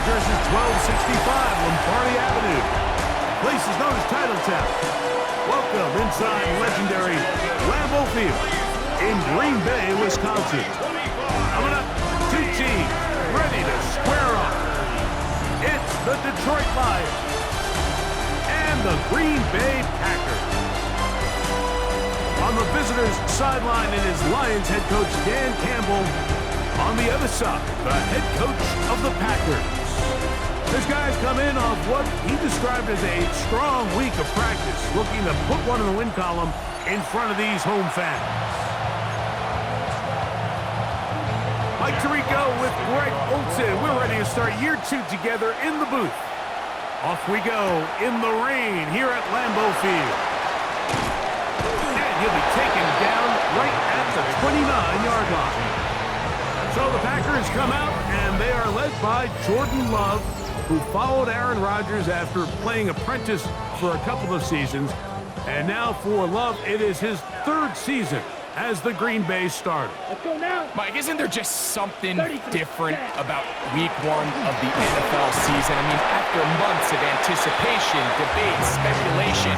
jerseys 1265 Lombardi Avenue. The place is known as Titletown. Welcome inside legendary Lambeau Field in Green Bay, Wisconsin. Coming up, two teams ready to square up. It's the Detroit Lions and the Green Bay Packers. On the visitors' sideline, it is Lions head coach Dan Campbell. On the other side, the head coach of the Packers. This guy's come in off what he described as a strong week of practice, looking to put one in the win column in front of these home fans. Mike Tirico with Greg Olson. We're ready to start year two together in the booth. Off we go in the rain here at Lambeau Field. And he'll be taken down right at the 29-yard line. So the Packers come out, and they are led by Jordan Love, who followed Aaron Rodgers after playing apprentice for a couple of seasons. And now for Love, it is his third season as the Green Bay starter. Let's go now. Mike, isn't there just something different about week one of the NFL season? I mean, after months of anticipation, debate, speculation,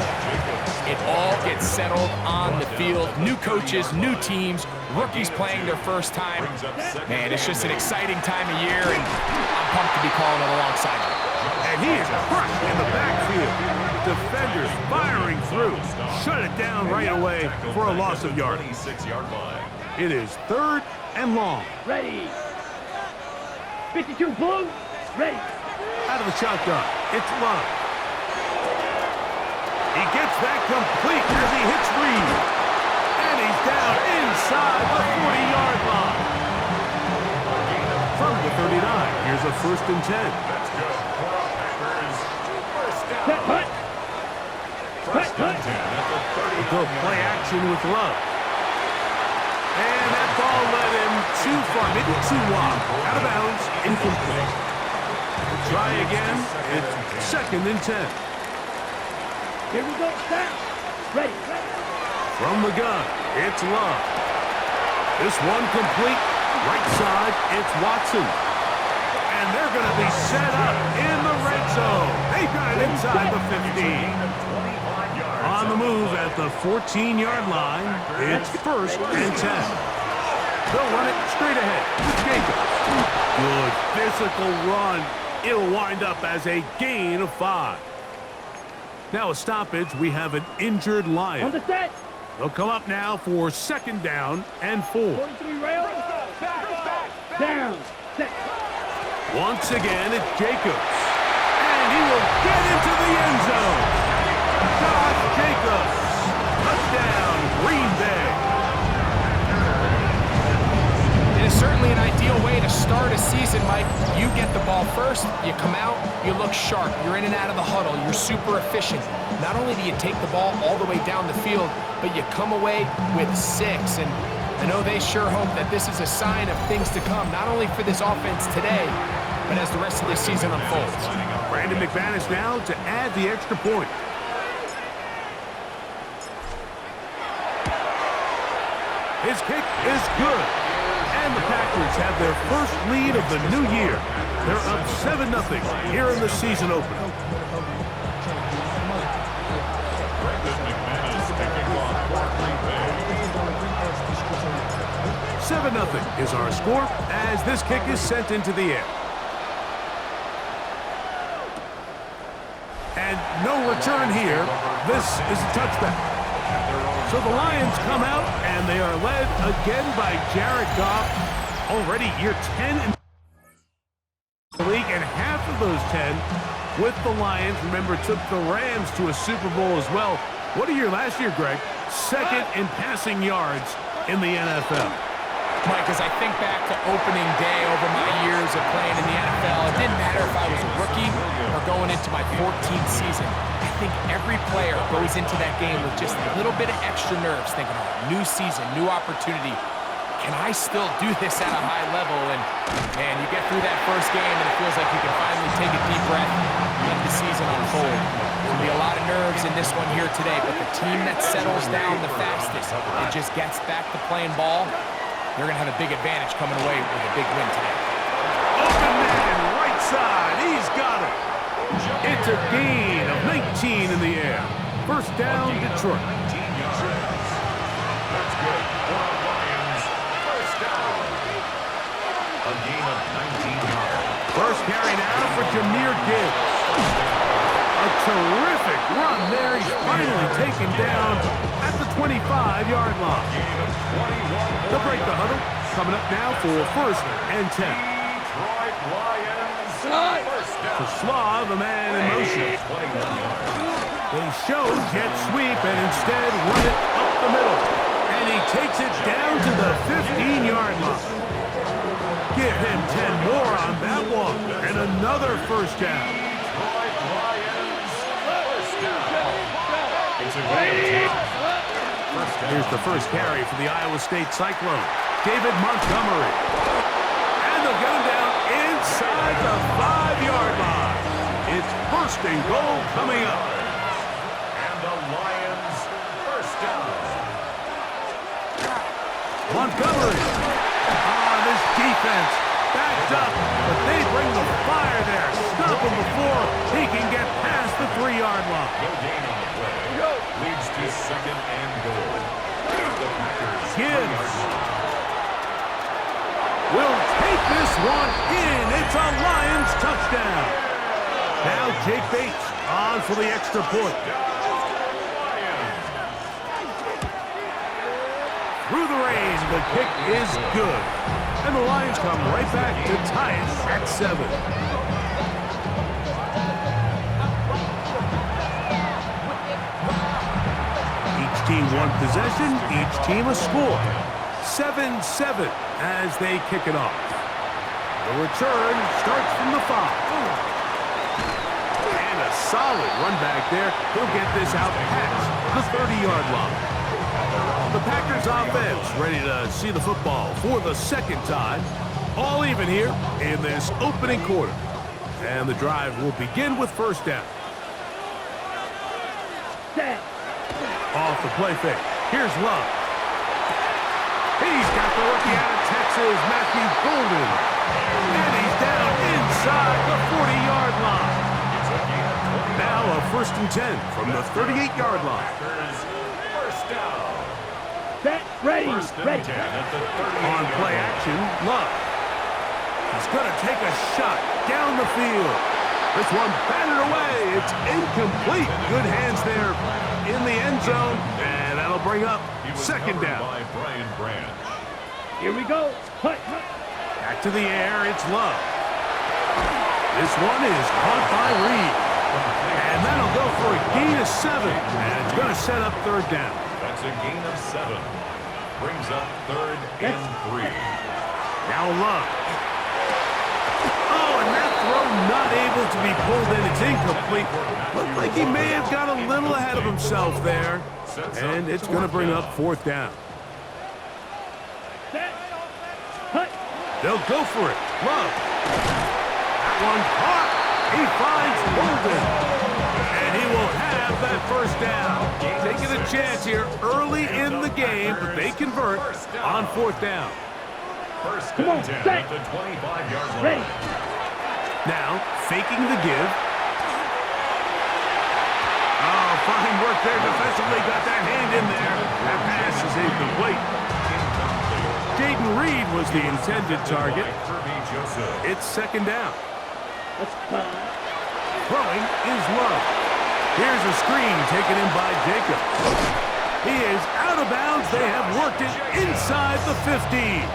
it all gets settled on the field. New coaches, new teams, rookies playing their first time. Man, it's just an exciting time of year, and I'm pumped to be calling it alongside him. And he is crushed in the backfield. Defenders firing through. Shut it down right away for a loss of yardage. It is 3rd and long. Ready. 52 blue. Ready. Out of the shotgun, it's Love. He gets that complete as he hits Reed. And he's down inside the 40-yard line. From the 39, here's a 1st and 10. Cut, cut. Cut, cut. Go play action with Love. And that ball led him too far, maybe too wide. Out of bounds, incomplete. Try again. It's 2nd and 10. Here we go. Stop. Ready. From the gun, it's Love. This one complete. Right side, it's Watson. And they're going to be set up in the red zone. They got it inside the 15. On the move at the 14-yard line, it's 1st and 10. They'll run it straight ahead with Jacobs. Good physical run. It'll wind up as a gain of 5. Now a stoppage. We have an injured Lion. On the set. They'll come up now for 2nd down and 4. 43 rail. Down. Set. Once again, it's Jacobs. And he will get into the end zone. Josh Jacobs. Touchdown, Green Bay. It is certainly an ideal way to start a season, Mike. You get the ball first, you come out, you look sharp, you're in and out of the huddle, you're super efficient. Not only do you take the ball all the way down the field, but you come away with 6. And I know they sure hope that this is a sign of things to come, not only for this offense today, but as the rest of this season unfolds. Brandon McManus now to add the extra point. His kick is good. And the Packers have their first lead of the new year. They're up 7-0 here in the season opener. 7-0 is our score as this kick is sent into the air. And no return here. This is a touchback. So the Lions come out, and they are led again by Jared Goff. Already year 10 in the league, and half of those 10 with the Lions. Remember, took the Rams to a Super Bowl as well. What a year last year, Greg. 2nd in passing yards in the NFL. Mike, as I think back to opening day over my years of playing in the NFL, it didn't matter if I was a rookie or going into my 14th season. I think every player goes into that game with just a little bit of extra nerves, thinking, oh, new season, new opportunity. Can I still do this at a high level? And, man, you get through that first game, and it feels like you can finally take a deep breath and let the season unfold. There'll be a lot of nerves in this one here today, but the team that settles down the fastest and just gets back to playing ball, they're going to have a big advantage coming away with a big win today. Open man, right inside. He's got it. It's a gain of 19 in the air. First down, Detroit. That's good for the Lions. First down. A gain of 19 yards. First carry now for Jahmyr Gibbs. A terrific run there. He's finally taken down at the 25-yard line. They'll break the huddle. Coming up now for first and 10. Detroit Lions. First down. To Slaw, the man in motion. They show jet sweep and instead run it up the middle. And he takes it down to the 15-yard line. Give him 10 more on that one. And another first down. Detroit Lions. First down. It's a gain of 10. Here's the first carry for the Iowa State Cyclone. David Montgomery. And they'll get him down inside the 5-yard line. It's first and goal coming up. And the Lions first down. Montgomery. This defense backed up, but they bring the fire there. Stop him before he can get past the 3-yard line. No gain on the play. Leads to second and goal. The Packers. Gibbs will take this one in. It's a Lions touchdown. Now Jake Bates on for the extra point. Through the rain, the kick is good. And the Lions come right back to tie it at 7. Each team one possession, each team a score. 7-7 as they kick it off. The return starts from the 5. And a solid run back there. He'll get this out past the 30-yard line. The Packers offense ready to see the football for the second time. All even here in this opening quarter. And the drive will begin with first down. Off the play fake. Here's Love. He's got the rookie out of Texas, Matthew Golden. And he's down inside the 40-yard line. Now a first and 10 from the 38-yard line. First down. Ready. First and 10 at the 38. On play action, Love. He's going to take a shot down the field. This one batted away. It's incomplete. Good hands there in the end zone. And that'll bring up second down. By Brian Branch. Here we go. Hut. Back to the air, it's Love. This one is caught by Reed. And that'll go for a gain of 7. And it's going to set up third down. That's a gain of 7. Brings up third and 3. Now Love. Oh, and that throw not able to be pulled in. It's incomplete. Looked like he may have got a little ahead of himself there. And it's going to bring up fourth down. They'll go for it. Love. That one caught. He finds Golden. And he will have that first down. Taking a chance here early in the game, but they convert on fourth down. First and 10 at the 25-yard line. Now, faking the give. Oh, fine work there defensively. Got that hand in there. That pass is incomplete. Jaden Reed was the intended target. It's second down. Throwing is Love. Here's a screen taken in by Jacob. He is out of bounds. They have worked it inside the 15.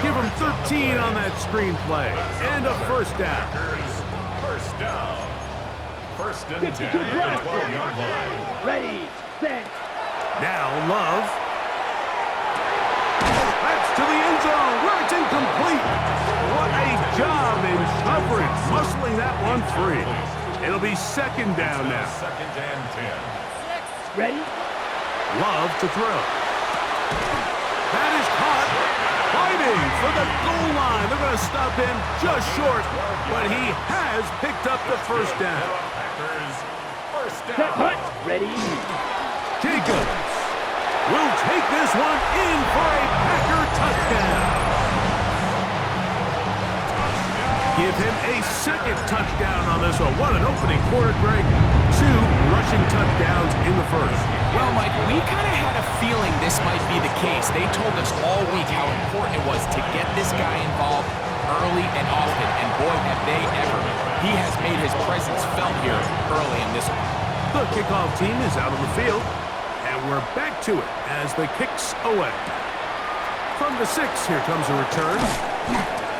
Give him 13 on that screen play. And a first down. First down. First and 10 at the 12-yard line. Ready, set. Now Love. That's to the end zone where it's incomplete. What a job in coverage, muscling that one free. It'll be second down now. Second and 10. Ready? Love to throw. That is caught. Fighting for the goal line. They're going to stop him just short, but he has picked up the first down. First Set, hut. Ready? Jacobs will take this one in for a Packer touchdown. give him a second touchdown on this one. What an opening quarter, Greg. 2 rushing touchdowns in the first. Well, Mike, we kind of had a feeling this might be the case. They told us all week how important it was to get this guy involved early and often, and boy, have they ever. He has made his presence felt here early in this one. The kickoff team is out on the field, and we're back to it as the kicks away. From the 6, here comes a return.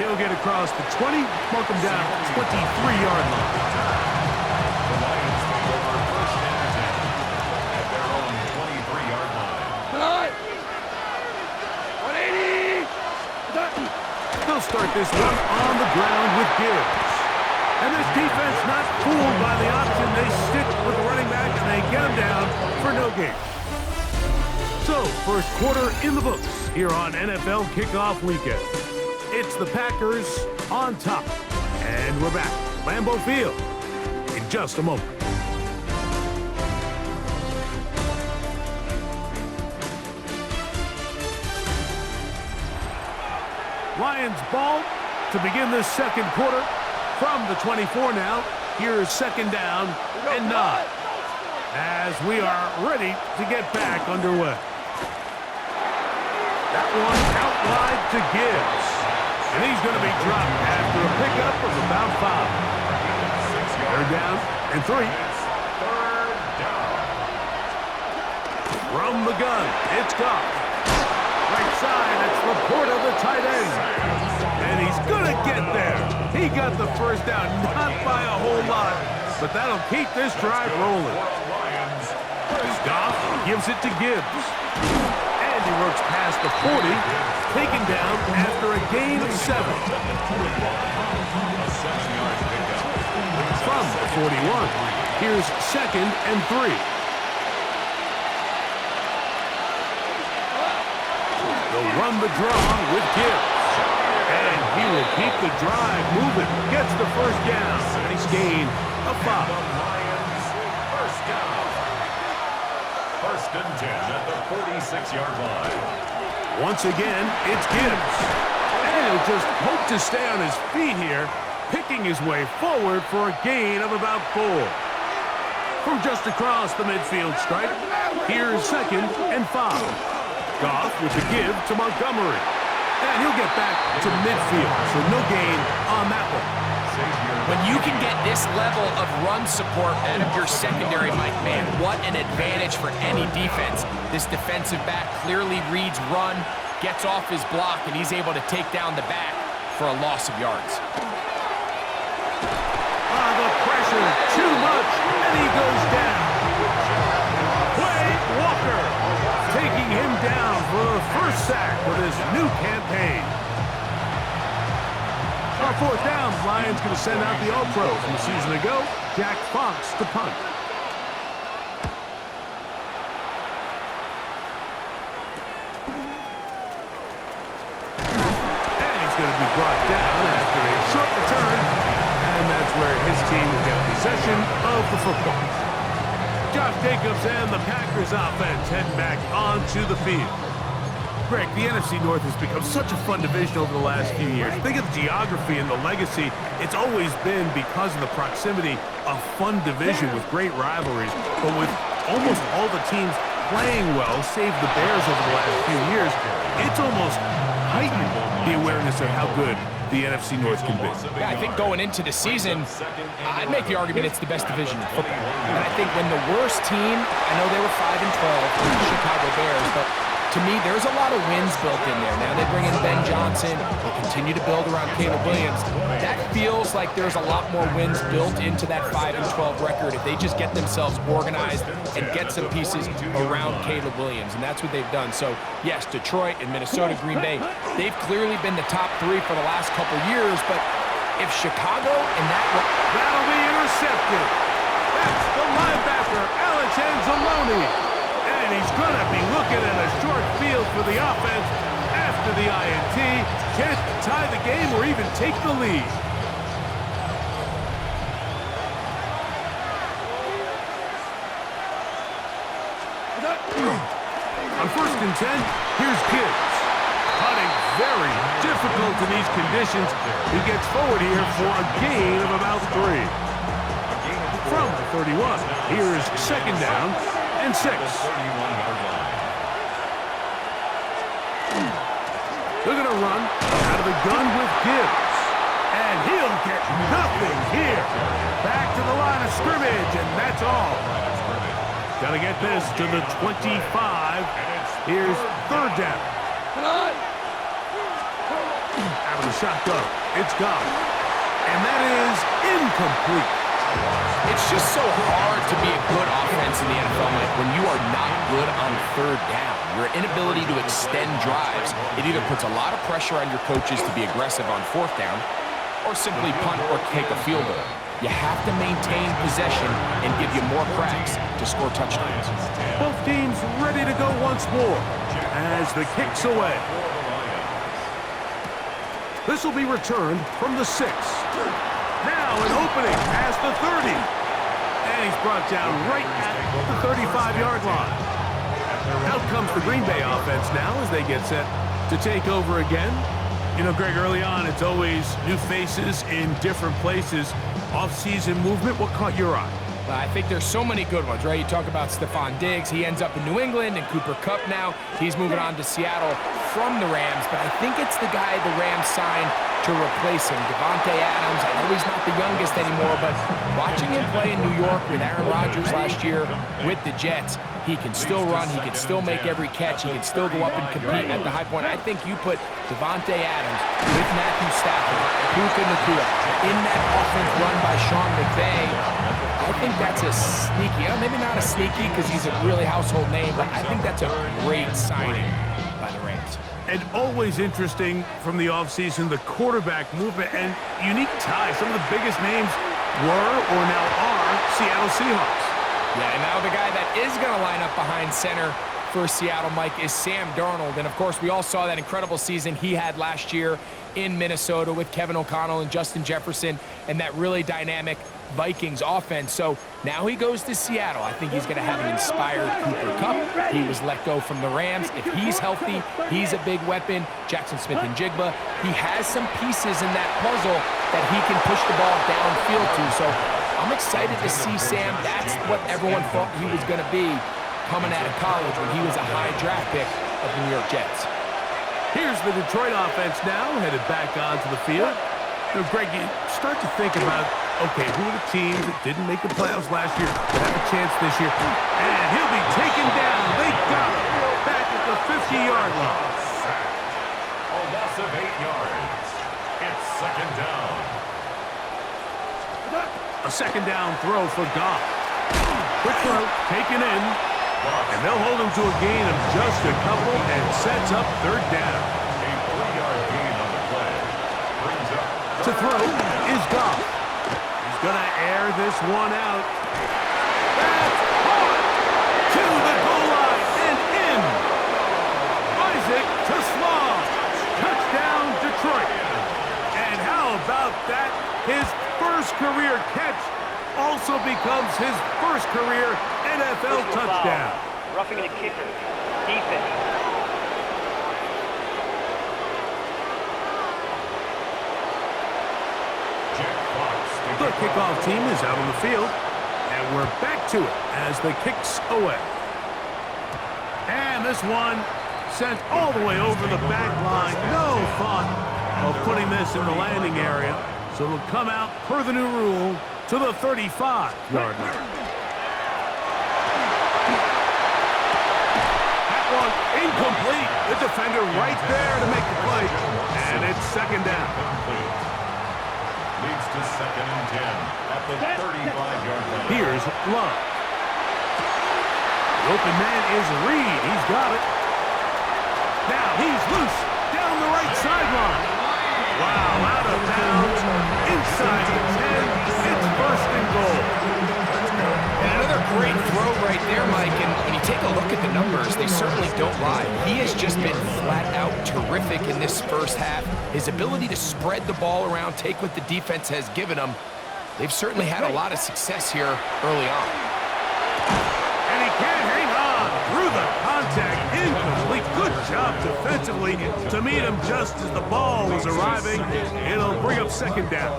He'll get across the 20, mark him down 23-yard line. The Lions take over first and 10 at their own 23-yard line. 180! They'll start this one on the ground with Gibbs. And this defense not fooled by the option. They stick with the running back and they get him down for no gain. So, first quarter in the books here on NFL Kickoff Weekend. It's the Packers on top. And we're back at Lambeau Field in just a moment. Lions ball to begin this second quarter from the 24 now. Here's second down and 9 as we are ready to get back underway. That one out wide to Gibbs. And he's going to be dropped after a pickup of about 5. Third down and 3. Third down. From the gun, it's Goff. Right side, it's Laporta, the tight end. And he's going to get there. He got the first down, not by a whole lot, but that'll keep this drive rolling. Goff gives it to Gibbs. And he works past the 40, taken down after a gain of 7. From the 41, here's second and 3. They'll run the draw with Gibbs. And he will keep the drive moving. Gets the first down. Nice gain of 5. Lions first down. First and 10 at the 46-yard line. Once again, it's Gibbs. And he'll just hope to stay on his feet here, picking his way forward for a gain of about 4. From just across the midfield stripe, here's second and 5. Goff with the give to Montgomery. And he'll get back to midfield, so no gain on that one. When you can get this level of run support out of your secondary, Mike, man, what an advantage for any defense. This defensive back clearly reads run, gets off his block, and he's able to take down the back for a loss of yards. The pressure, too much, and he goes down. Wade Walker taking him down for the first sack of this new campaign. On fourth down, Lions going to send out the All-Pro from a season ago, Jack Fox to punt. And he's going to be brought down after a short return, and that's where his team will get possession of the football. Josh Jacobs and the Packers offense heading back onto the field. Greg, the NFC North has become such a fun division over the last few years. Think of the geography and the legacy. It's always been because of the proximity a fun division with great rivalries, but with almost all the teams playing well, save the Bears over the last few years, it's almost heightened the awareness of how good the NFC North can be. Yeah, I think going into the season, I'd make the argument it's the best division in football. And I think when the worst team, I know they were 5-12, the Chicago Bears, but to me, there's a lot of wins built in there. Now they bring in Ben Johnson. They continue to build around Caleb Williams. That feels like there's a lot more wins built into that 5-12 record if they just get themselves organized and get some pieces around Caleb Williams, and that's what they've done. So, yes, Detroit and Minnesota, Green Bay, they've clearly been the top 3 for the last couple years, but if Chicago and that'll be intercepted. That's the linebacker, Alex Anzalone. And he's going to be looking at a short field for the offense after the INT. Can't tie the game or even take the lead. On first and 10, here's Gibbs. Cutting very difficult in these conditions. He gets forward here for a gain of about 3. From the 31, here's second down and 6. They're going to run out of the gun with Gibbs. And he'll get nothing here. Back to the line of scrimmage, and that's all. Got to get this to the 25. Here's third down. Out of the shotgun, it's gone. And that is incomplete. It's just so hard to be a good offense in the NFL, Mike, when you are not good on third down. Your inability to extend drives, it either puts a lot of pressure on your coaches to be aggressive on fourth down or simply punt or take a field goal. You have to maintain possession and give you more cracks to score touchdowns. Both teams ready to go once more as the kick's away. This will be returned from the 6. Now an opening past the 30. And he's brought down right at the 35-yard line. Out comes the Green Bay offense now as they get set to take over again. You know, Greg, early on, it's always new faces in different places. Off-season movement, what caught your eye? I think there's so many good ones, right? You talk about Stephon Diggs. He ends up in New England, and Cooper Kupp now. He's moving on to Seattle from the Rams, but I think it's the guy the Rams signed to replace him, Davante Adams. I know he's not the youngest anymore, but watching him play in New York with Aaron Rodgers last year with the Jets, he can still run, he can still make every catch, he can still go up and compete at the high point. I think you put Davante Adams with Matthew Stafford, Puka Nacua, in that offense run by Sean McVay. I think that's a sneaky, maybe not a sneaky because he's a really household name, but I think that's a great signing by the Rams. And always interesting from the offseason, the quarterback movement and unique ties. Some of the biggest names were or now are Seattle Seahawks. Yeah, and now the guy that is going to line up behind center for Seattle, Mike, is Sam Darnold. And, of course, we all saw that incredible season he had last year in Minnesota with Kevin O'Connell and Justin Jefferson and that really dynamic Vikings offense. So now he goes to Seattle. I think he's going to have an inspired Cooper Kupp. He was let go from the Rams. If he's healthy, he's a big weapon. Jackson Smith-Njigba, he has some pieces in that puzzle that he can push the ball downfield to. So I'm excited to see Sam. That's what everyone thought he was going to be coming out of college when he was a high draft pick of the New York Jets. Here's the Detroit offense now, headed back onto the field. Now, Greg, you start to think about, okay, who are the teams that didn't make the playoffs last year that have a chance this year? And he'll be taken down. They got him back at the 50-yard line. A loss of 8 yards. It's second down. A second down throw for Goff. Quick throw, taken in. And they'll hold him to a gain of just a couple and sets up third down. A 3-yard gain on the play. Brings up To throw is Goff. He's going to air this one out. That's caught to the goal line and in. Isaac to Slaw. Touchdown, Detroit. And how about that? His first career catch also becomes his first career NFL touchdown. Roughing the kicker. Defense. The kickoff team is out on the field, and we're back to it as the kick's away. And this one sent all the way over the back line. No fun of putting this in the landing area, so it'll come out per the new rule to the 35-yard line. That one incomplete. The defender right there to make the play, and it's second down. leads to second and 10 at the 35-yard line. Here's Love. The open man is Reed. He's got it. Now he's loose down the right sideline. Wow, out of bounds, inside the 10. It's first and goal. And another great throw right there, Mike. And when you take a look at the numbers, they certainly don't lie. He has just been flat out terrific in this first half. His ability to spread the ball around, take what the defense has given him. They've certainly had a lot of success here early on. And he can't hang on through the contact. Incomplete. Good job defensively to meet him just as the ball was arriving. It'll bring up second down.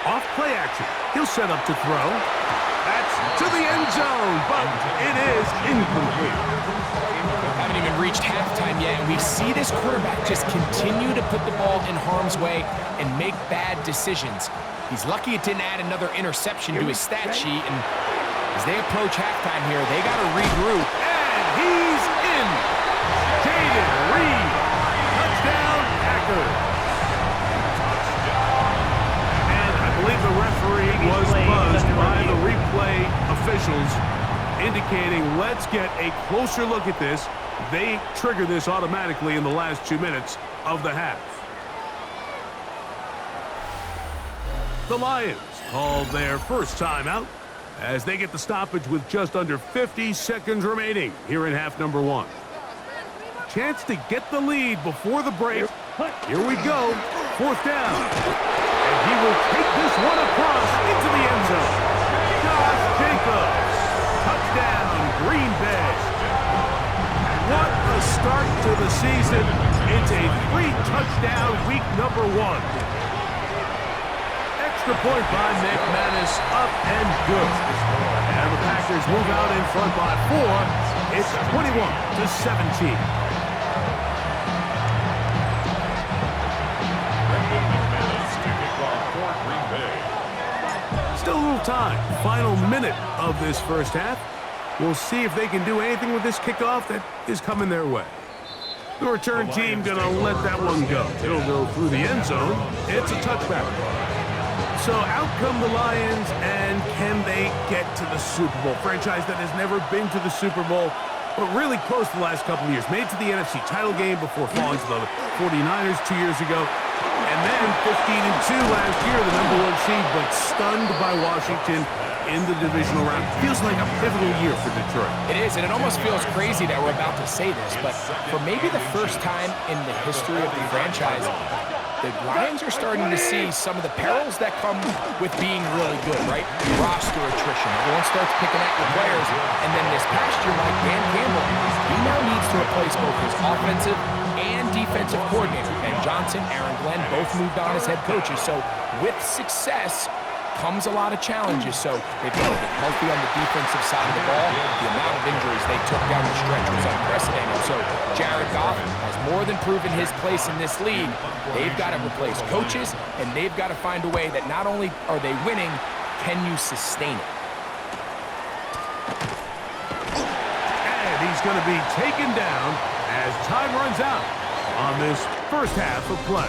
Off play action. He'll set up to throw. That's to the end zone, but it is incomplete. Haven't even reached halftime yet, and we see this quarterback just continue to put the ball in harm's way and make bad decisions. He's lucky it didn't add another interception to his stat sheet, and as they approach halftime here, they got to regroup. And he's in. Jaden Reed. Touchdown, Packers. And I believe the referee was buzzed by the replay officials, indicating let's get a closer look at this. They trigger this automatically in the last 2 minutes of the half. The Lions call their first timeout as they get the stoppage with just under 50 seconds remaining here in half number 1. Chance to get the lead before the break. Here we go. 4th down. And he will take this one across into the end zone. Josh Jacobs. Touchdown, Green Bay. What a start to the season. It's a 3-touchdown week number 1. Extra point by McManus, up and good. And the Packers move out in front by 4. It's 21-17. Still a little time. Final minute of this first half. We'll see if they can do anything with this kickoff that is coming their way. The return team going to let that one go. It'll go through the end zone. It's a touchback. So out come the Lions, and can they get to the Super Bowl? Franchise that has never been to the Super Bowl, but really close the last couple of years. Made it to the NFC title game before falling to the 49ers 2 years ago. And then 15-2 last year, the number 1 seed, but stunned by Washington in the divisional round. Feels like a pivotal year for Detroit. It is, and it almost feels crazy that we're about to say this, but for maybe the first time in the history of the franchise, the Lions are starting to see some of the perils that come with being really good, right? Roster attrition. Everyone starts picking at your players, and then this past year, like Dan Campbell, he now needs to replace both his offensive and defensive coordinator. Ben Johnson, Aaron Glenn, both moved on as head coaches, so with success comes a lot of challenges, so they've got to get healthy on the defensive side of the ball. The amount of injuries they took down the stretch was unprecedented, so Jared Goff has more than proven his place in this league. They've got to replace coaches, and they've got to find a way that not only are they winning, can you sustain it? And he's going to be taken down as time runs out on this first half of play.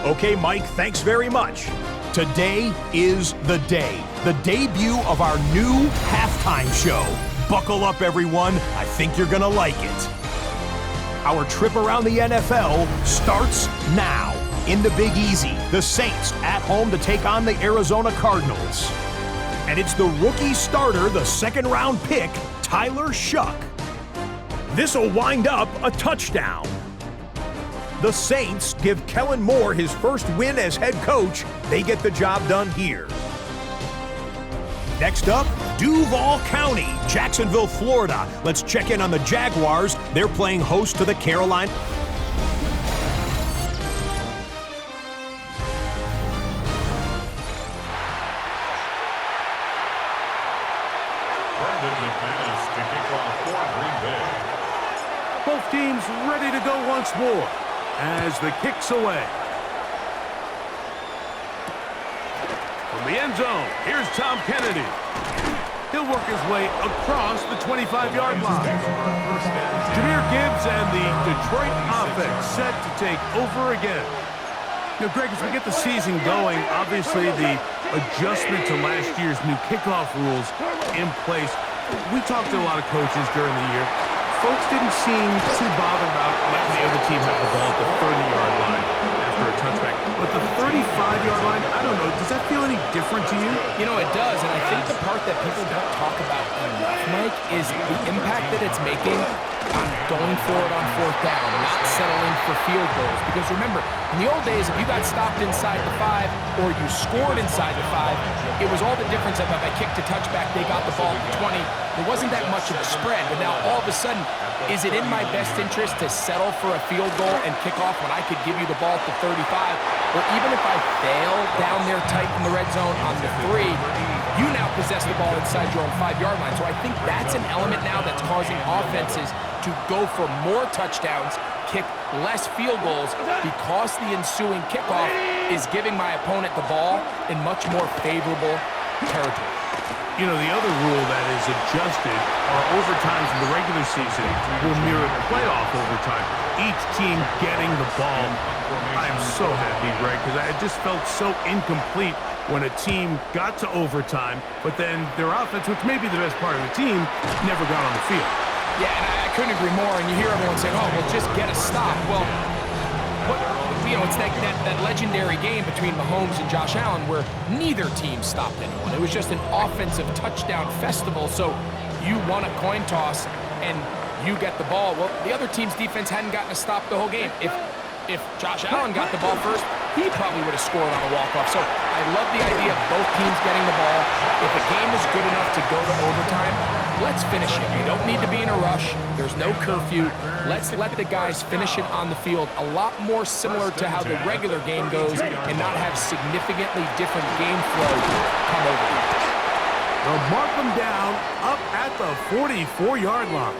Okay, Mike, thanks very much. Today is the day. The debut of our new halftime show. Buckle up, everyone. I think you're going to like it. Our trip around the NFL starts now. In the Big Easy, the Saints at home to take on the Arizona Cardinals. And it's the rookie starter, the second-round pick, Tyler Shuck. This'll wind up a touchdown. The Saints give Kellen Moore his first win as head coach. They get the job done here. Next up, Duval County, Jacksonville, Florida. Let's check in on the Jaguars. They're playing host to the Carolina. Both teams ready to go once more as the kick's away. From the end zone, here's Tom Kennedy. He'll work his way across the 25-yard line. Jahmyr Gibbs and the Detroit offense set to take over again. You know, Greg, as we get the season going, obviously the adjustment to last year's new kickoff rules in place. We talked to a lot of coaches during the year. Folks didn't seem too bothered about letting the other team have the ball at the 30-yard line after a touchback. But the 35-yard line, I don't know, does that feel any different to you? You know, it does, and I think the part that people don't talk about enough, Mike, is the impact that it's making on going for it on fourth down, not settling for field goals. Because remember, in the old days, if you got stopped inside the 5 or you scored inside the 5, it was all the difference of if I kicked a touchback, they got the ball at the 20. There wasn't that much of a spread. But now all of a sudden, is it in my best interest to settle for a field goal and kick off when I could give you the ball at the 35? Or even if I fail down there tight in the red zone on the 3, you now possess the ball inside your own 5-yard line. So I think that's an element now that's causing offenses to go for more touchdowns, kick less field goals, because the ensuing kickoff is giving my opponent the ball in much more favorable territory. You know, the other rule that is adjusted are overtimes in the regular season will mirror playoff overtime. Each team getting the ball. I am so happy, Greg, because I just felt so incomplete when a team got to overtime, but then their offense, which may be the best part of the team, never got on the field. Yeah, and I couldn't agree more. And you hear everyone saying, oh, well, just get a stop. Well, it's that legendary game between Mahomes and Josh Allen where neither team stopped anyone. It was just an offensive touchdown festival. So you won a coin toss and you get the ball. Well, the other team's defense hadn't gotten a stop the whole game. If Josh Allen got the ball first, he probably would have scored on a walk-off. So I love the idea of both teams getting the ball. If a game is good enough to go to overtime, let's finish it. You don't need to be in a rush. There's no curfew. Let's let the guys finish it on the field. A lot more similar to how the regular game goes and not have significantly different game flow come over. They'll mark them down up at the 44-yard line.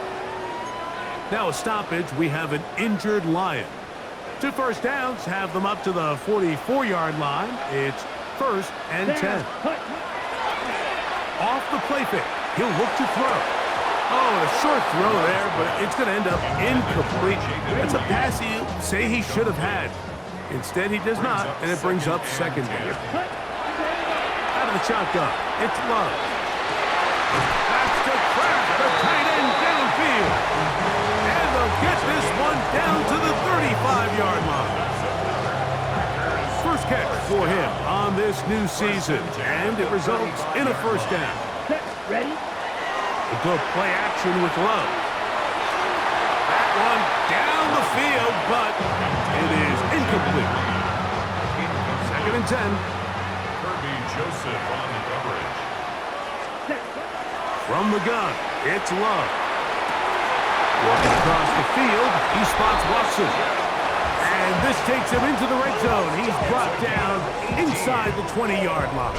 Now a stoppage, we have an injured Lion. 2 first downs have them up to the 44-yard line. It's 1st and 10. Off the play fake. He'll look to throw. Oh, a short throw there, but it's going to end up incomplete. That's a pass he'll say he should have had. Instead, he does not, and it brings up 2nd down. Out of the shotgun, it's Love. That's to crack the tight end downfield. And they'll get this one down to the 35-yard line. First catch for him on this new season, and it results in a 1st down. Ready? A good play action with Love. That one down the field, but it is incomplete. 2nd and 10. Kirby Joseph on the coverage. From the gun, it's Love. Walking across the field, he spots Watson. And this takes him into the red zone. He's brought down inside the 20-yard line.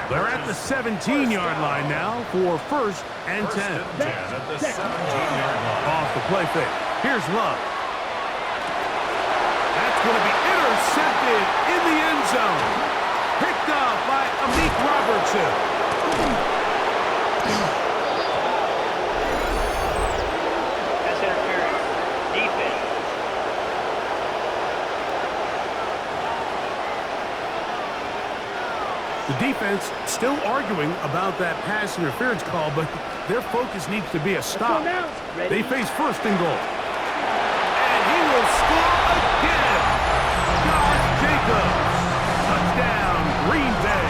They're at the 17-yard line now for 1st and 10. At the 17-yard line. Off the play fake. Here's Love. That's going to be intercepted in the end zone. Picked up by Amik Robertson. That's interference. Defense. The defense still arguing about that pass interference call, but their focus needs to be a stop. They face 1st and goal. And he will score again. Josh Jacobs. Touchdown, Green Bay.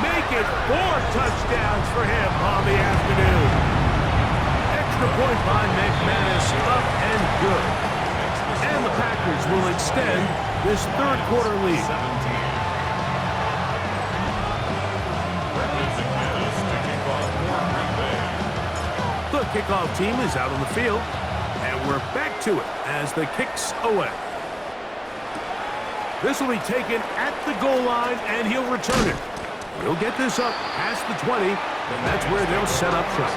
Make it 4 touchdowns for him on the afternoon. Extra point by McManus, up and good. And the Packers will extend this 3rd quarter lead. The kickoff team is out on the field, and we're back to it as the kick's away. This will be taken at the goal line, and he'll return it. He'll get this up past the 20, and that's where they'll set up shop.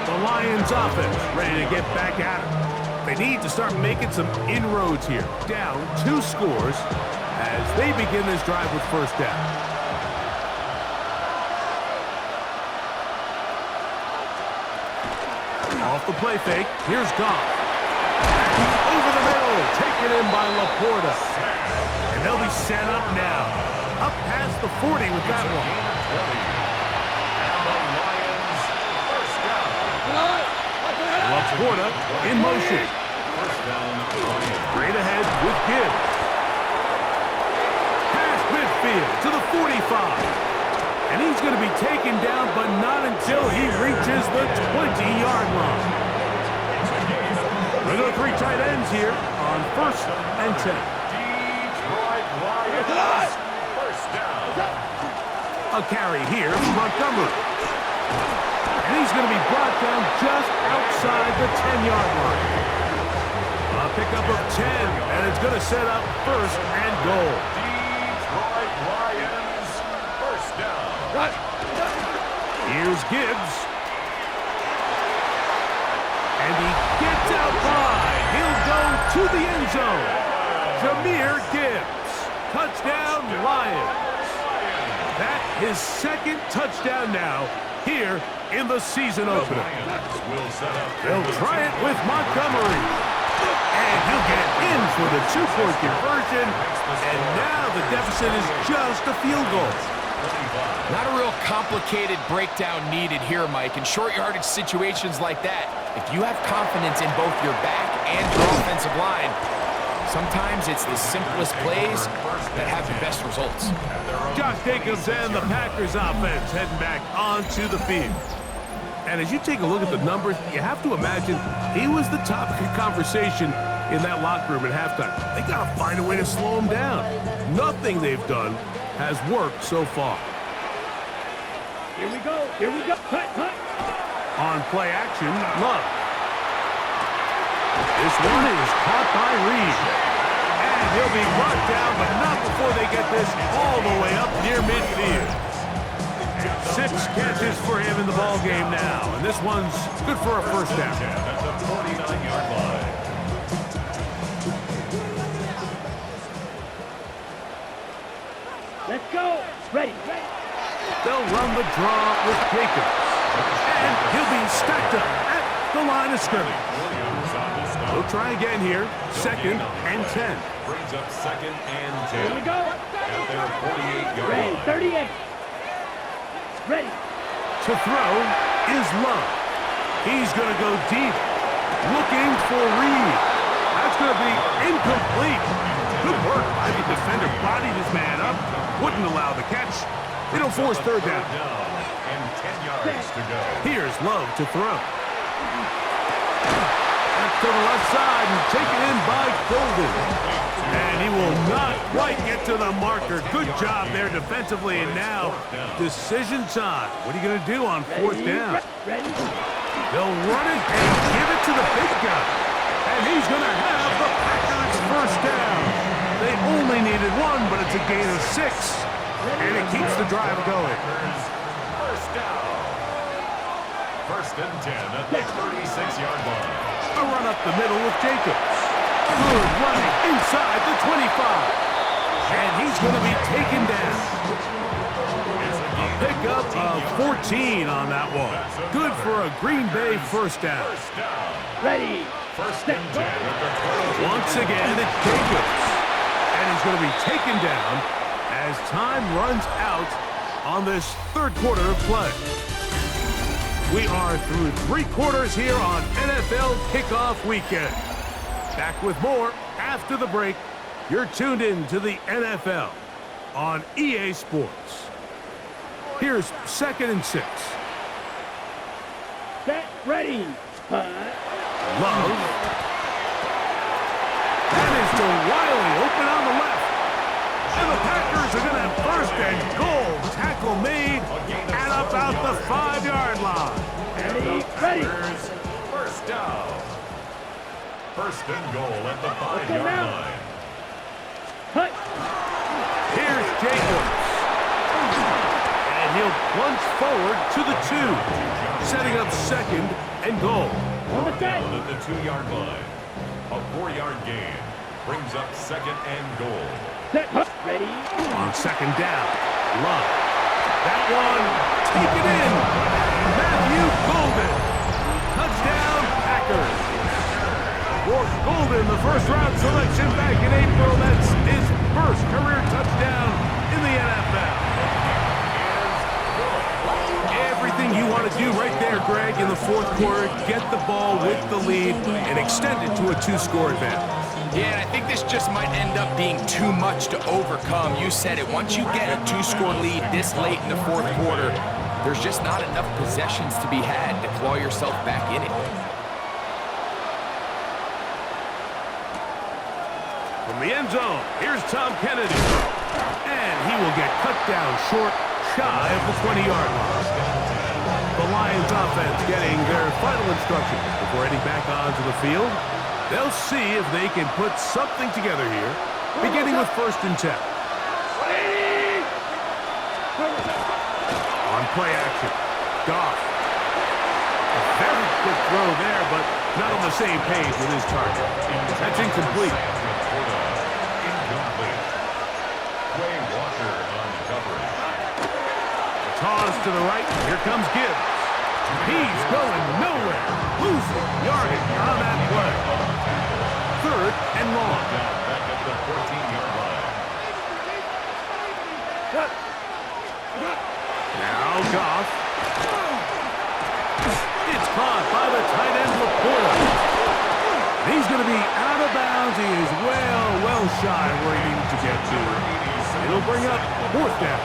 The Lions offense ready to get back at it. They need to start making some inroads here. Down 2 scores as they begin this drive with 1st down. Off the play fake, here's Goff. Over the middle, taken in by Laporta. And they'll be set up now. Up past the 40 with that one. Laporta in motion. Straight ahead with Gibbs. Past midfield to the 45. And he's going to be taken down, but not until he reaches the 20-yard line. We're going to three tight ends here on 1st and 10. Detroit Lions. First down. A carry here from Montgomery. And he's going to be brought down just outside the 10-yard line. A pickup of 10, and it's going to set up 1st and goal. Detroit Lions. First down. Here's Gibbs. And he gets out wide. He'll go to the end zone. Jahmyr Gibbs. Touchdown, Lions. That's his 2nd touchdown now here in the season opener. They'll try it with Montgomery. And he'll get in for the 2-point conversion. And now the deficit is just a field goal. Not a real complicated breakdown needed here, Mike. In short yardage situations like that, if you have confidence in both your back and your offensive line, sometimes it's the simplest plays that have the best results. Josh Jacobs and the Packers offense heading back onto the field. And as you take a look at the numbers, you have to imagine he was the topic of conversation in that locker room at halftime. They got to find a way to slow him down. Nothing they've done has worked so far. Here we go. Here we go. Cut, cut. On play action, Love. This one is caught by Reed. And he'll be brought down, but not before they get this all the way up near midfield. 6 catches for him in the ball game now, and this one's good for a first down. At the 49-yard line. Let's go. Ready. They'll run the draw with Jacobs. And he'll be stacked up at the line of scrimmage. We'll try again here. 2nd and 10. Brings up 2nd and 10. Here we go. At their 48-yard Ready. line. 38. Ready. To throw is Love. He's going to go deep, looking for Reed. That's going to be incomplete. Good work by the defender. Bodied his man up, wouldn't allow the catch. It'll force 3rd down. And 10 yards to go. Here's Love to throw. Back to the left side and taken in by Golden. And he will not quite get to the marker. Good job there defensively, and now decision time. What are you going to do on 4th down? Ready. They'll run it and give it to the big guy. And he's going to have the Packers first down. They only needed 1, but it's a gain of 6. And it keeps the drive going. First down. 1st and 10 at the 36-yard line. A run up the middle with Jacobs. Good running inside the 25. And he's going to be taken down. A pickup of 14 on that one. Good for a Green Bay first down. Ready. 1st and 10 at the 20. Once again, it's Jacobs. And he's going to be taken down as time runs out on this 3rd quarter of play. We are through 3 quarters here on NFL Kickoff Weekend. Back with more after the break. You're tuned in to the NFL on EA Sports. Here's 2nd and 6. Set. Ready. Love. That is to Wiley, open on the left. And the Packers are going to have 1st and goal. Tackle made at about the 5-yard line. Ready. First down. 1st and goal at the 5-yard line. Cut. Here's Jacobs. And he'll plunge forward to the 2, setting up 2nd and goal. On the set. Down at the 2-yard line. A 4-yard gain brings up 2nd and goal. Set. Ready. On 2nd down, Love. That one taken in. Matthew Golden. Touchdown, Packers. For Golden, the 1st-round selection back in April. That's his 1st career touchdown in the NFL. Everything you want to do right there, Greg, in the 4th quarter, get the ball with the lead and extend it to a 2-score advantage. Yeah, and I think this just might end up being too much to overcome. You said it. Once you get a 2-score lead this late in the 4th quarter, there's just not enough possessions to be had to claw yourself back in it. From the end zone, here's Tom Kennedy. And he will get cut down short, shy of the 20-yard line. The Lions offense getting their final instructions before heading back onto the field. They'll see if they can put something together here, beginning with 1st and 10. On play action, Goff. A very quick throw there, but not on the same page with his target. That's incomplete. Toss to the right. Here comes Gibbs. He's going nowhere. Losing yardage on that play. 3rd and long. Back at the 14-yard line. Now Goff. It's caught by the tight end Laporta. He's going to be out of bounds. He is well shy of where he needs to get to. It'll bring up 4th down.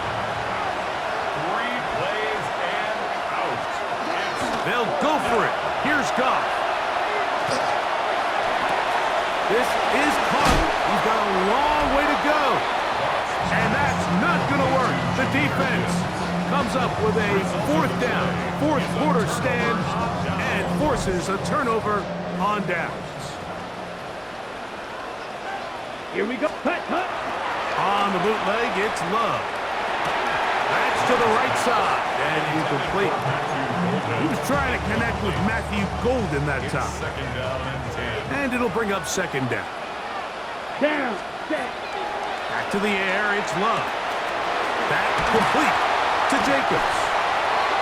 They'll go for it. Here's Goff. This is caught. He's got a long way to go. And that's not going to work. The defense comes up with a 4th down, 4th quarter stand, and forces a turnover on downs. Here we go. Cut. On the bootleg, it's Love. That's to the right side, and incomplete. He was trying to connect with Matthew Golden that time. 2nd down and 10. And it'll bring up 2nd down. Down. Back to the air, it's Love. Back complete to Jacobs.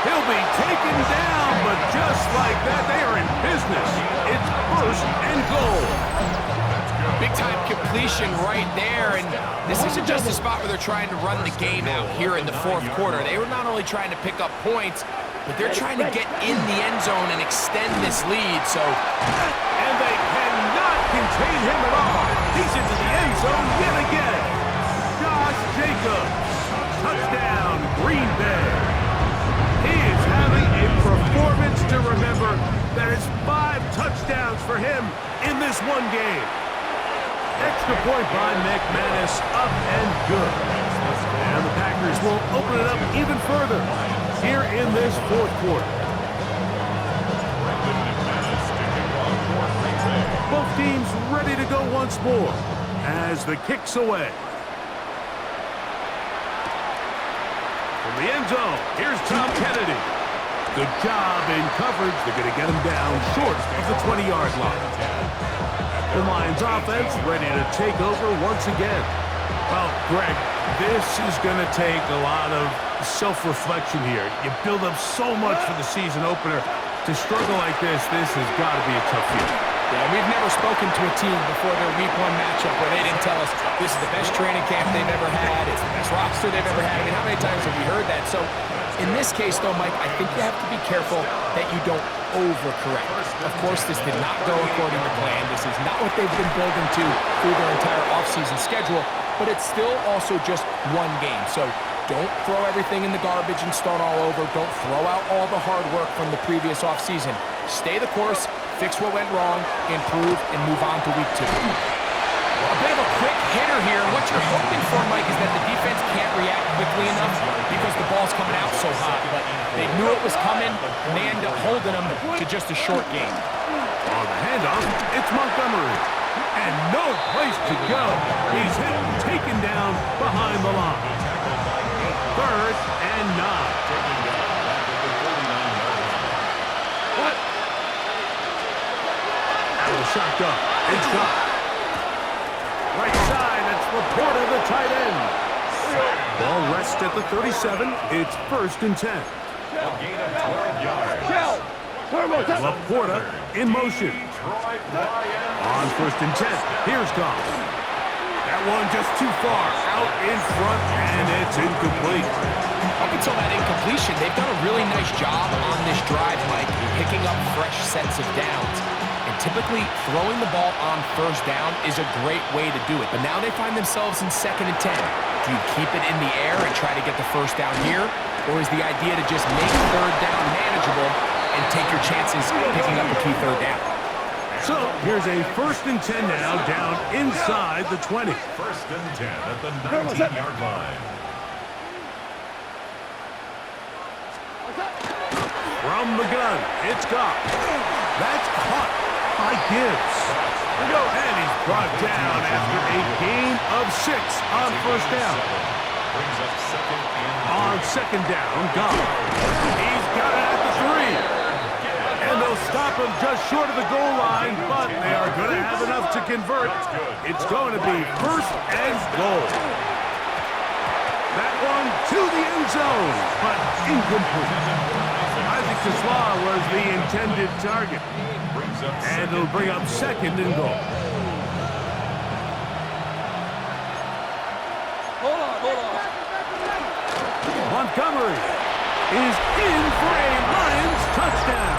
He'll be taken down, but just like that, they are in business. It's 1st and goal. Big-time completion right there, and this isn't just a spot where they're trying to run the game out here in the 4th quarter. They were not only trying to pick up points, but they're trying to get in the end zone and extend this lead, so... And they cannot contain him at all. He's into the end zone yet again. Josh Jacobs. Touchdown, Green Bay. He is having a performance to remember. That is 5 touchdowns for him in this one game. Extra point by McManus, up and good. And the Packers will open it up even further here in this 4th quarter. Both teams ready to go once more as the kick's away. From the end zone, here's Tom Kennedy. Good job in coverage. They're going to get him down short of the 20-yard line. The Lions offense ready to take over once again. Well, Greg, this is going to take a lot of self-reflection here. You build up so much for the season opener. To struggle like this has got to be a tough year. Yeah, we've never spoken to a team before their Week 1 matchup where they didn't tell us this is the best training camp they've ever had, it's the best roster they've ever had. I mean, how many times have we heard that? So, in this case, though, Mike, I think you have to be careful that you don't overcorrect. Of course, this did not go according to plan. This is not what they've been building to through their entire offseason schedule, but it's still also just one game. So, don't throw everything in the garbage and start all over. Don't throw out all the hard work from the previous offseason. Stay the course. Fix what went wrong, improve, and move on to Week 2. A bit of a quick hitter here. What you're hoping for, Mike, is that the defense can't react quickly enough because the ball's coming out so hot. But they knew it was coming, and they end up holding them to just a short game. On the handoff, it's Montgomery. And no place to go. He's hit and taken down behind the line. 3rd and 9. Shot up. It's got. Right side, it's Laporta, the tight end. Ball rests at the 37. It's 1st and 10. A gain of 12 yards. Laporta in motion. On 1st and 10. Here's Goff. That one just too far. Out in front, and it's incomplete. Up until that incompletion, they've done a really nice job on this drive, Mike, picking up fresh sets of downs. And typically, throwing the ball on 1st down is a great way to do it. But now they find themselves in 2nd and 10. Do you keep it in the air and try to get the 1st down here? Or is the idea to just make 3rd down manageable and take your chances picking up a key 3rd down? So here's a 1st and 10 now, down inside the 20. 1st and 10 at the 19-yard line. From the gun, it's Goff. That's caught by Gibbs. And he's brought down after a gain of 6 on 1st down. Brings up 2nd and On 2nd down, Goff. He's got it at the 3. And they'll stop him just short of the goal line, but they are going to have enough to convert. It's going to be 1st and goal. That one to the end zone, but incomplete. Isaac Tesla was the intended target. And it'll bring up 2nd and goal. Hold on. Montgomery is in for a Lions touchdown.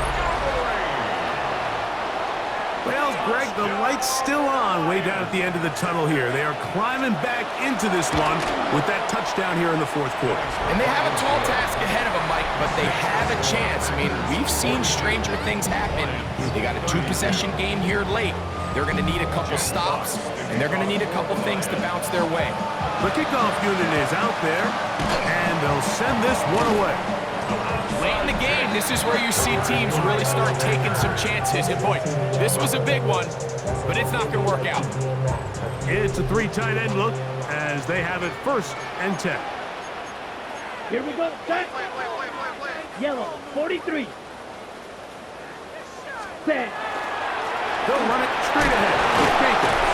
Well, Greg, the light's still on way down at the end of the tunnel here. They are climbing back into this one with that touchdown here in the 4th quarter. And they have a tall task ahead of them, Mike, but they have a chance. I mean, we've seen stranger things happen. They got a 2-possession game here late. They're going to need a couple stops, and they're going to need a couple things to bounce their way. The kickoff unit is out there, and they'll send this one away. Late in the game, this is where you see teams really start taking some chances. And boy, this was a big one, but it's not going to work out. It's a 3 tight end look as they have it 1st and 10. Here we go. Set. Yellow, 43. Set. They'll run it straight ahead with Jacobs.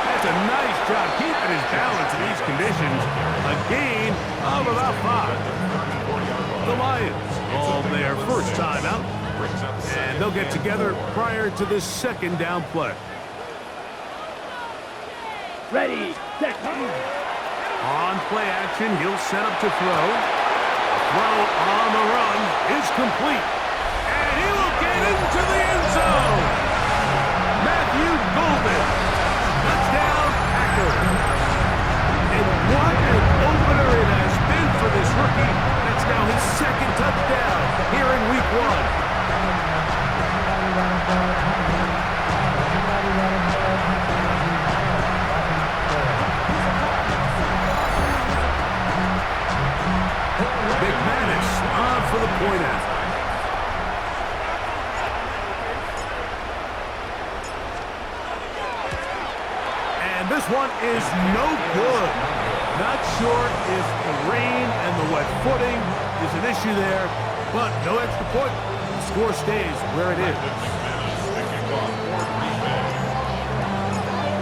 That's a nice job keeping his balance in these conditions. A gain of about 5. The Lions call their 1st time out, and they'll get together prior to this 2nd down play. Ready. Set. On play action, he'll set up to throw. Throw on the run is complete, and he will get into the end zone. Matthew Golden, touchdown Packers. And what an opener it has been for this rookie. That's now his 2nd touchdown here in week 1. McManus on for the point after. And this one is no good. Not sure if the rain and the wet footing is an issue there, but no extra point. The score stays where it is.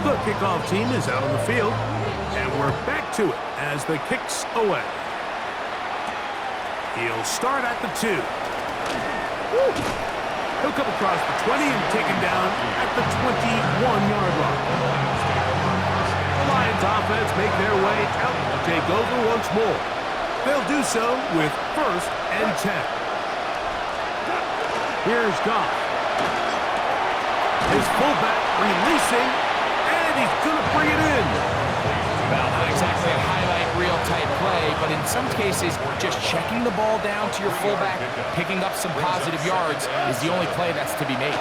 The kickoff team is out on the field, and we're back to it as the kick's away. He'll start at the 2. He'll come across the 20 and taken down at the 21-yard line. The Lions offense make their way out to take over once more. They'll do so with 1st and 10. Here's Goff. His fullback releasing, and he's going to bring it in. Well, not exactly a highlight reel type play, but in some cases, just checking the ball down to your fullback, picking up some positive yards is the only play that's to be made.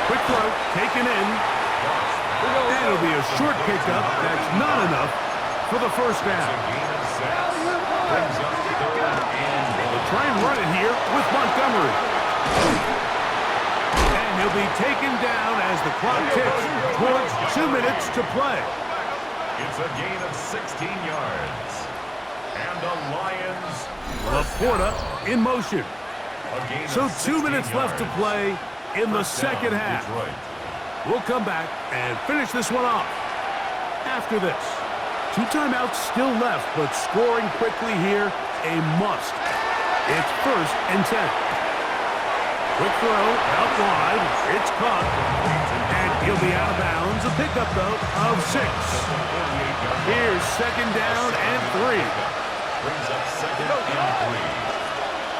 Quick throw, taken in. And it'll be a short pickup. That's not enough for the 1st down. They'll try and run it here with Montgomery. And he'll be taken down as the clock ticks towards 2 minutes to play. It's a gain of 16 yards. And the Lions... Laporta in motion. So 2 minutes left to play in the 2nd half. We'll come back and finish this one off. After this, 2 timeouts still left, but scoring quickly here, a must. It's 1st and 10. Quick throw, out wide, it's caught, and he'll be out of bounds. A pickup, though, of 6. Here's 2nd down and 3. Brings up 2nd and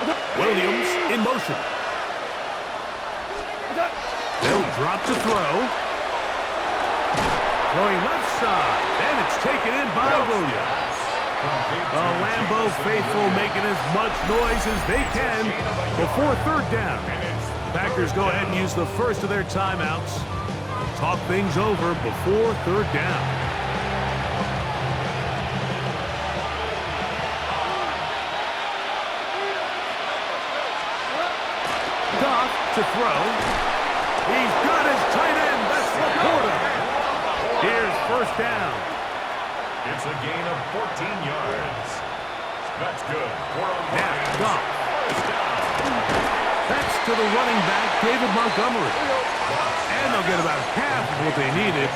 3. Williams in motion. They'll drop to throw. Throwing left side, and it's taken in by Williams. The Lambeau faithful making as much noise as they can before 3rd down. Packers go ahead and use the first of their timeouts. Talk things over before third down. Goff to throw. He's got his tight end. That's Laporta. Here's first down. It's a gain of 14 yards. That's good. Now Goff. That's to the running back, David Montgomery. And they'll get about half of what they needed.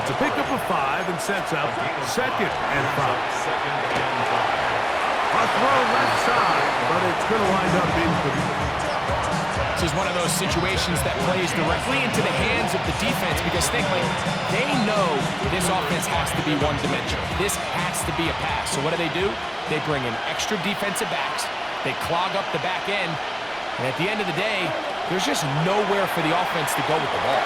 It's a pickup of 5 and sets up second and 5. A throw left side, but it's going to wind up incomplete. This is one of those situations that plays directly into the hands of the defense because think like they know this offense has to be one-dimensional. This has to be a pass. So what do? They bring in extra defensive backs. They clog up the back end. And at the end of the day, there's just nowhere for the offense to go with the ball.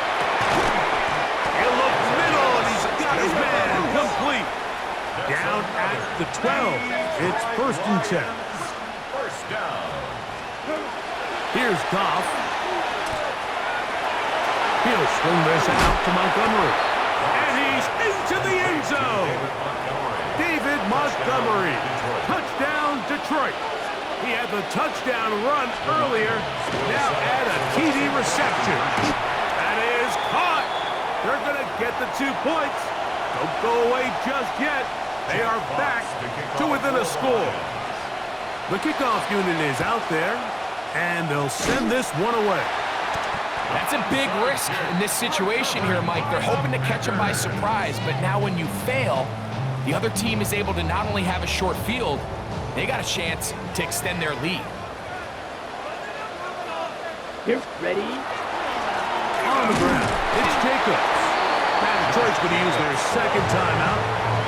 He'll look middle, and he's got his man complete. Down at the 12. It's first and 10. First down. Here's Goff. He'll swing this out to Montgomery. And he's into the end zone. David Montgomery. Touchdown, Detroit. He had the touchdown run earlier. Now add a TD reception. That is caught. They're going to get the 2 points. Don't go away just yet. They are back to within a score. The kickoff unit is out there, and they'll send this one away. That's a big risk in this situation here, Mike. They're hoping to catch them by surprise, but now when you fail, the other team is able to not only have a short field, they got a chance to extend their lead. Here, ready? On the ground, it's Jacobs. Now Detroit's going to use their second timeout,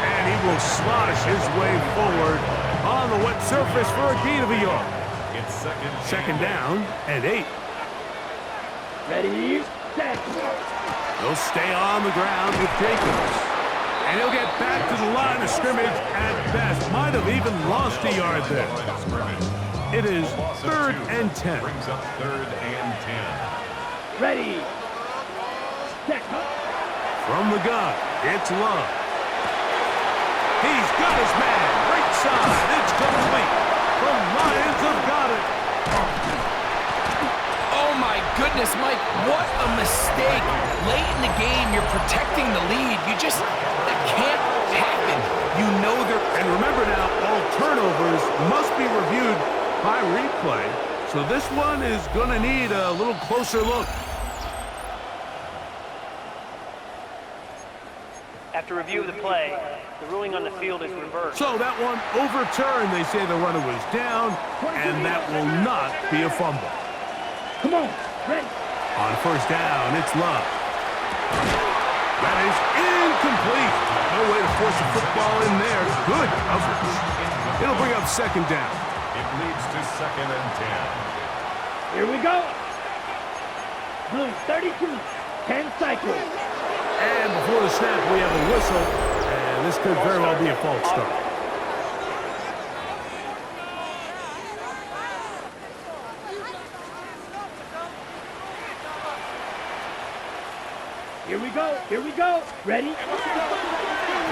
and he will slosh his way forward on the wet surface for a gain of a yard. It's Second down and 8. Ready, set. He'll stay on the ground with Jacobs. And he'll get back to the line of scrimmage at best. Might have even lost a yard there. It is third and 10. Brings up third and 10. Ready, set. From the gun, it's Love. He's got his man. Right side. It's complete. The Lions have got it. Oh my goodness, Mike, what a mistake. Late in the game, you're protecting the lead. That can't happen. You know they're... And remember now, all turnovers must be reviewed by replay. So this one is going to need a little closer look. After review of the play, the ruling on the field is reversed. So that one overturned. They say the runner was down, and that will not be a fumble. Come on, ready. On first down, it's Love. That is incomplete. No way to force a football in there. Good coverage. It'll bring up second down. It leads to second and 10. Here we go. Blue 32, 10 cycles. And before the snap, we have a whistle, and this could very well be a false start. Here we go. Ready? To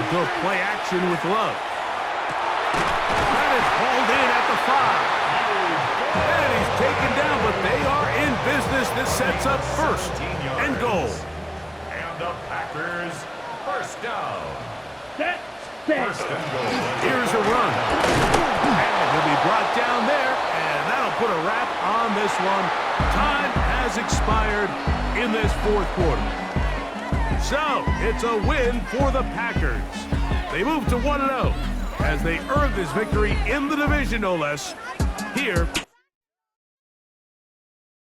go play action with Love. That is hauled in at the 5. And he's taken down, but they are in business. This sets up first and goal. And the Packers, first down. Set. First and goal. Here's a run. And he'll be brought down there, and that'll put a wrap on this one. Time has expired in this fourth quarter. So, it's a win for the Packers. They move to 1-0 as they earn this victory in the division, no less, here